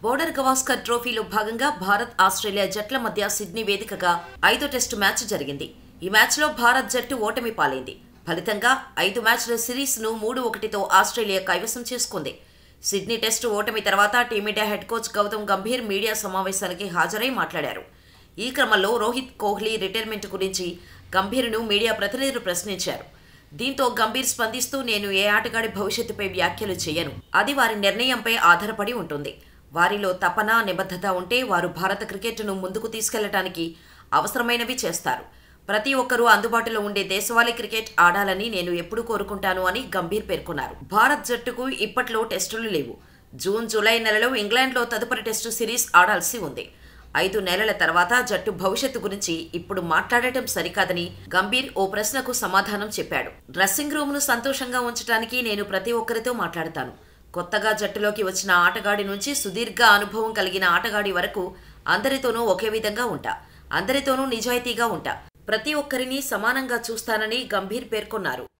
Border Gavaskar ట్రోఫీలో భాగంగా Bharat Australia జట్ల మధ్య సిడ్నీ వేదికగా 5వ టెస్టు మ్యాచ్ జరిగింది. ఈ మ్యాచ్లో భారత్ జట్టు ఓటమి పాలైంది. ఫలితంగా 5 మ్యాచ్ల సిరీస్ను 3-1తో ఆస్ట్రేలియా కైవసం చేసుకుంది. సిడ్నీ టెస్టు ఓటమి తర్వాత team India head coach Gautam Gambhir media సమావేశానికి హాజరై మాట్లాడారు. ఈ క్రమంలో రోహిత్ కోహ్లీ రిటైర్మెంట్ గురించి గంభీర్ను మీడియా ప్రతినిధులు ప్రశ్నించారు. దీంతో గంభీర్ స్పందిస్తూ, నేను ఏ ఆటగాడి భవిష్యత్తుపై వ్యాఖ్యలు చేయను. అది వారి నిర్ణయంపై ఆధారపడి ఉంటుంది. వారిలో తపన, నిబద్ధత ఉంటే వారు భారత క్రికెట్ను ముందుకు తీసుకెళ్లడానికి అవసరమైనవి చేస్తారు. ప్రతి ఒక్కరూ అందుబాటులో ఉండే దేశవాళీ క్రికెట్ ఆడాలని నేను ఎప్పుడూ కోరుకుంటాను అని గంభీర్ పేర్కొన్నారు. భారత్ జట్టుకు ఇప్పట్లో టెస్టులు లేవు. జూన్, జూలై నెలలో ఇంగ్లాండ్లో తదుపరి టెస్టు సిరీస్ ఆడాల్సి ఉంది. 5 నెలల తర్వాత జట్టు భవిష్యత్తు గురించి ఇప్పుడు మాట్లాడటం సరికాదని గంభీర్ ఓ ప్రశ్నకు సమాధానం చెప్పాడు. డ్రెస్సింగ్ రూమ్ను సంతోషంగా ఉంచడానికి నేను ప్రతి ఒక్కరితో మాట్లాడతాను. కొత్తగా జట్టులోకి వచ్చిన ఆటగాడి నుంచి సుదీర్ఘ అనుభవం కలిగిన ఆటగాడి వరకు అందరితోనూ ఒకే విధంగా ఉంటా. అందరితోనూ నిజాయితీగా ఉంటా. ప్రతి ఒక్కరిని సమానంగా చూస్తానని గంభీర్ పేర్కొన్నారు.